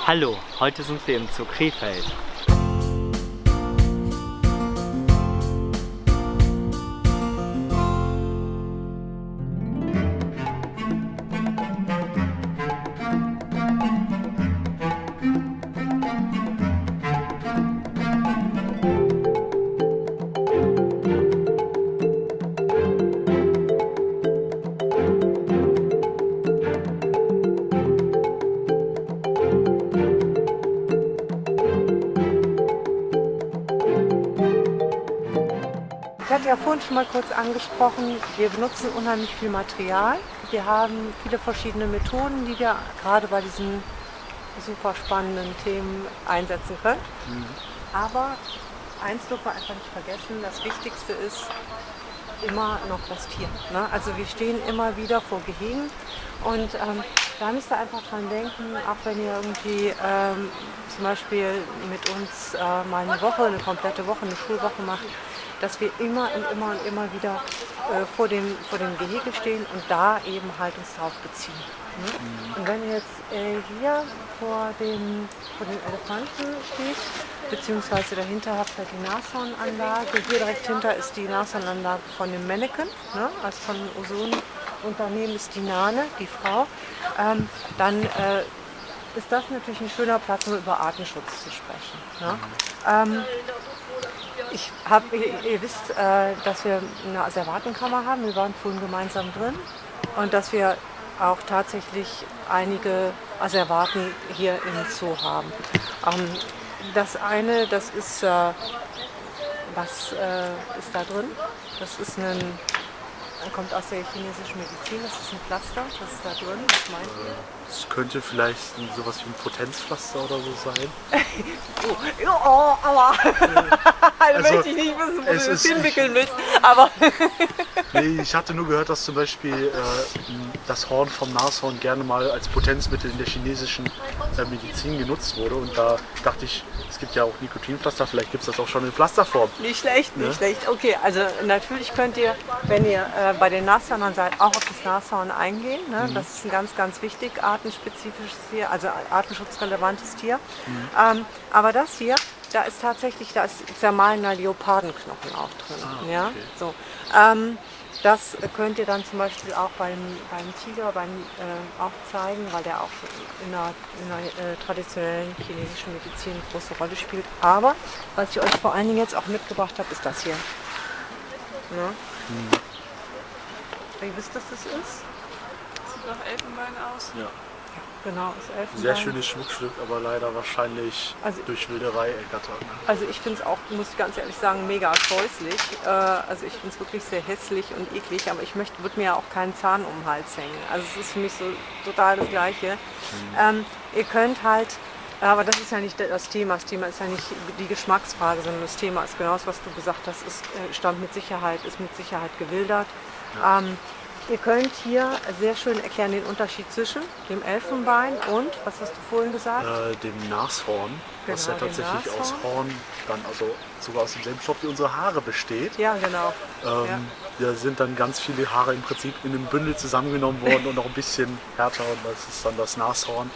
Hallo, heute sind wir im Zoo Krefeld. Ich hatte ja vorhin schon mal kurz angesprochen, wir benutzen unheimlich viel Material. Wir haben viele verschiedene Methoden, die wir gerade bei diesen super spannenden Themen einsetzen können. Aber eins dürfen wir einfach nicht vergessen, das Wichtigste ist immer noch das Tier. Ne? Also wir stehen immer wieder vor Gehegen und da müsst ihr einfach dran denken, auch wenn ihr irgendwie zum Beispiel mit uns mal eine komplette Woche, eine Schulwoche macht, dass wir immer und immer wieder vor dem Gehege stehen und da eben halt uns drauf beziehen. Ne? Und wenn ihr jetzt hier vor den Elefanten steht, beziehungsweise dahinter habt ihr die Nashornanlage, hier direkt hinter ist die Nashornanlage von dem Mannequin, ne? Also von dem Ozonunternehmen ist die Nane, die Frau, dann ist das natürlich ein schöner Platz, um über Artenschutz zu sprechen. Ne? Ihr wisst, dass wir eine Asservatenkammer haben. Wir waren vorhin gemeinsam drin und dass wir auch tatsächlich einige Asservaten hier im Zoo haben. Das eine, das ist, was ist da drin? Das ist kommt aus der chinesischen Medizin, das ist ein Pflaster, das ist da drin, was meint ihr? Es könnte vielleicht sowas wie ein Potenzpflaster oder so sein. Aber Also, möchte ich nicht wissen, wo du es das ist- hinwickeln willst. Aber Nee, ich hatte nur gehört, dass zum Beispiel das Horn vom Nashorn gerne mal als Potenzmittel in der chinesischen Medizin genutzt wurde. Und da dachte ich, es gibt ja auch Nikotinpflaster, vielleicht gibt es das auch schon in Pflasterform. nicht schlecht, nicht Ne? schlecht. Okay, also natürlich könnt ihr, wenn ihr bei den Nashörnern seid, auch auf das Nashorn eingehen. Ne? Das ist ein ganz wichtig artenspezifisches Tier, also artenschutzrelevantes Tier. Aber das hier, da ist zermahlener Leopardenknochen auch drin. Ja? okay. So. Das könnt ihr dann zum Beispiel auch beim Tiger auch zeigen, weil der auch in der traditionellen chinesischen Medizin eine große Rolle spielt. Aber was ich euch vor allen Dingen jetzt auch mitgebracht habe, ist das hier. Ne? Ihr wisst, was das ist? Sieht nach Elfenbein aus. Ja. Genau, ist Elfenbein. Sehr schönes Schmuckstück, aber leider wahrscheinlich Also- durch Wilderei ergattert. Ne? Also ich finde es auch, muss ich ganz ehrlich sagen, mega scheußlich. Also ich finde es wirklich sehr hässlich und eklig, aber ich würde mir ja auch keinen Zahn um den Hals hängen. Also es ist für mich so total das Gleiche. Ihr könnt halt, aber das ist ja nicht das Thema. Das Thema ist ja nicht die Geschmacksfrage, sondern das Thema ist genau das, was du gesagt hast, ist mit Sicherheit gewildert. Ihr könnt hier sehr schön erklären den Unterschied zwischen dem Elfenbein und, was hast du vorhin gesagt? Dem Nashorn, was ja Genau, dem tatsächlich aus Nashorn. Horn, dann also sogar aus demselben Stoff wie unsere Haare besteht. Ja, genau. Ja. Da sind dann ganz viele Haare im Prinzip in einem Bündel zusammengenommen worden und noch ein bisschen härter und das ist dann das Nashorn.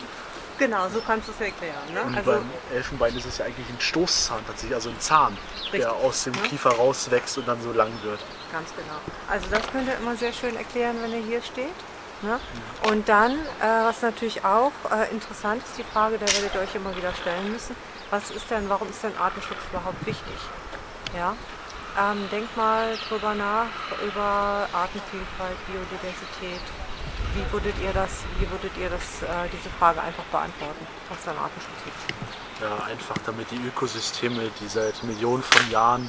Genau, so kannst du es erklären. Ne? Und Also, beim Elfenbein ist es ja eigentlich ein Stoßzahn tatsächlich, also ein Zahn, Richtig. der aus dem Kiefer rauswächst und dann so lang wird. ganz genau. Also das könnt ihr immer sehr schön erklären, wenn ihr hier steht. Ne? Und dann, was natürlich auch interessant ist, die Frage, der werdet ihr euch immer wieder stellen müssen, warum ist denn Artenschutz überhaupt wichtig? Ja? Denkt mal drüber nach, über Artenvielfalt, Biodiversität. Wie würdet ihr diese Frage einfach beantworten, was dann Artenschutz wichtig ist? Ja, einfach damit die Ökosysteme, die seit Millionen von Jahren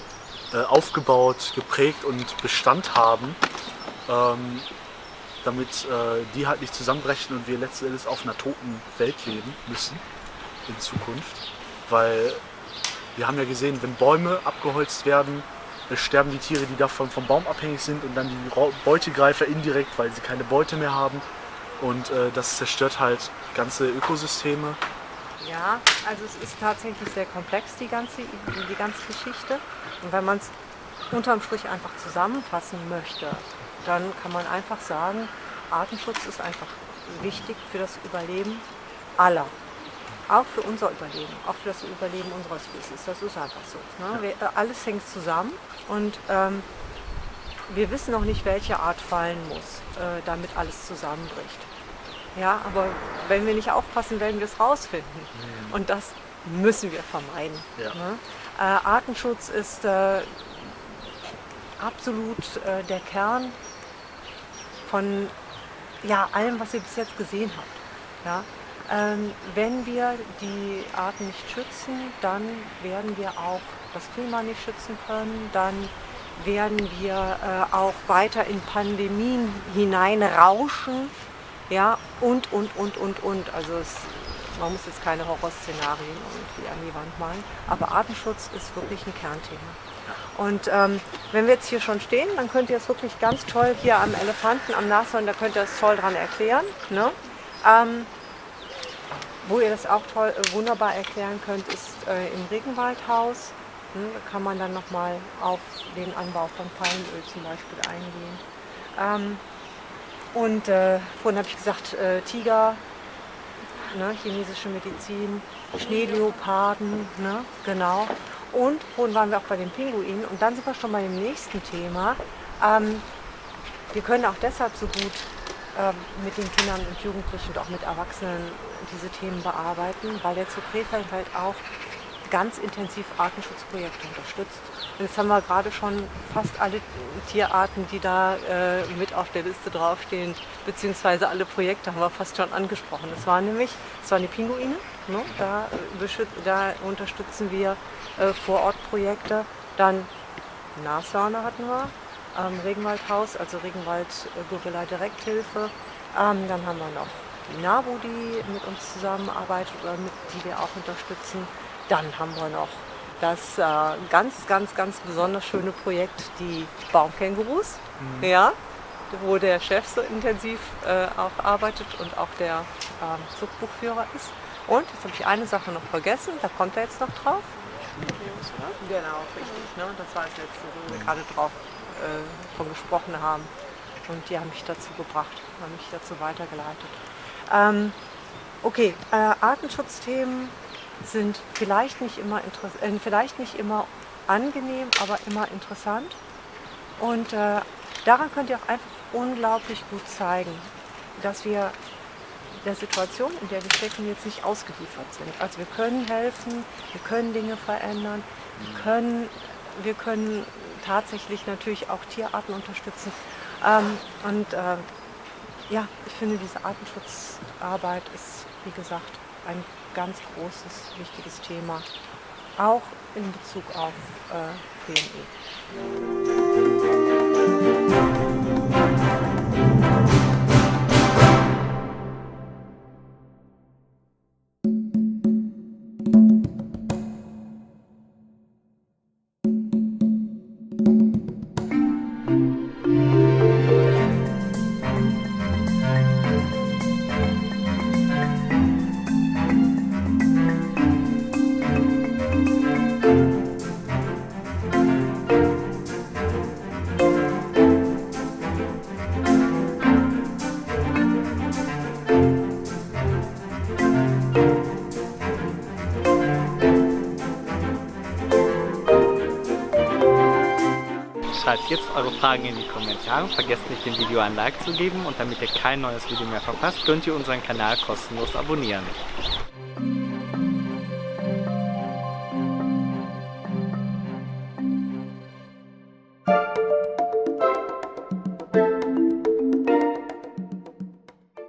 aufgebaut, geprägt und Bestand haben, damit die halt nicht zusammenbrechen und wir letzten Endes auf einer toten Welt leben müssen in Zukunft. Weil wir haben ja gesehen, wenn Bäume abgeholzt werden, sterben die Tiere, die davon vom Baum abhängig sind und dann die Beutegreifer indirekt, weil sie keine Beute mehr haben. Und das zerstört halt ganze Ökosysteme. Ja, also es ist tatsächlich sehr komplex, die ganze Geschichte. Und wenn man es unterm Strich einfach zusammenfassen möchte, dann kann man einfach sagen, Artenschutz ist einfach wichtig für das Überleben aller. auch für unser Überleben, auch für das Überleben unserer Species. Das ist einfach so. Ne? Alles hängt zusammen und wir wissen noch nicht, welche Art fallen muss, damit alles zusammenbricht. Ja, aber wenn wir nicht aufpassen, werden wir es rausfinden. Und das müssen wir vermeiden. Ja. Ne? Artenschutz ist absolut der Kern von allem, was ihr bis jetzt gesehen habt. Ja? Wenn wir die Arten nicht schützen, dann werden wir auch das Klima nicht schützen können, dann werden wir auch weiter in Pandemien hineinrauschen, ja, und. Also man muss jetzt keine Horrorszenarien irgendwie an die Wand malen, aber Artenschutz ist wirklich ein Kernthema. Und wenn wir jetzt hier schon stehen, dann könnt ihr es wirklich ganz toll hier am Elefanten, am Nashorn, da könnt ihr es toll dran erklären. Ne? Wo ihr das auch wunderbar erklären könnt, ist im Regenwaldhaus. Da kann man dann nochmal auf den Anbau von Palmöl zum Beispiel eingehen. Vorhin habe ich gesagt, Tiger, ne, chinesische Medizin, Schneeleoparden, ne, genau. Und vorhin waren wir auch bei den Pinguinen. Und dann sind wir schon bei dem nächsten Thema. Wir können auch deshalb so gut mit den Kindern und Jugendlichen und auch mit Erwachsenen diese Themen bearbeiten, weil der Zoo Krefeld halt auch ganz intensiv Artenschutzprojekte unterstützt. Und jetzt haben wir gerade schon fast alle Tierarten, die da mit auf der Liste draufstehen, beziehungsweise alle Projekte haben wir fast schon angesprochen. Das waren die Pinguine, ne? Da unterstützen wir Vorortprojekte. Dann Nashörner hatten wir, Regenwaldhaus, also Regenwald-Gorilla-Direkthilfe. Dann haben wir noch die NABU, die mit uns zusammenarbeitet oder die wir auch unterstützen. Dann haben wir noch das ganz besonders schöne Projekt, die Baumkängurus, ja, wo der Chef so intensiv auch arbeitet und auch der Zuchtbuchführer ist. Und jetzt habe ich eine Sache noch vergessen, da kommt er jetzt noch drauf. Genau, richtig. Ne? Das war das letzte, wo wir gerade drauf von gesprochen haben. Und die haben mich dazu gebracht, haben mich dazu weitergeleitet. Artenschutzthemen sind vielleicht nicht immer angenehm, aber immer interessant. Und daran könnt ihr auch einfach unglaublich gut zeigen, dass wir der Situation, in der wir stecken, jetzt nicht ausgeliefert sind. Also wir können helfen, wir können Dinge verändern, wir können tatsächlich natürlich auch Tierarten unterstützen. Ich finde, diese Artenschutzarbeit ist, wie gesagt, ein ganz großes, wichtiges Thema, auch in Bezug auf PME. Schreibt jetzt eure Fragen in die Kommentare, vergesst nicht dem Video ein Like zu geben und damit ihr kein neues Video mehr verpasst, könnt ihr unseren Kanal kostenlos abonnieren.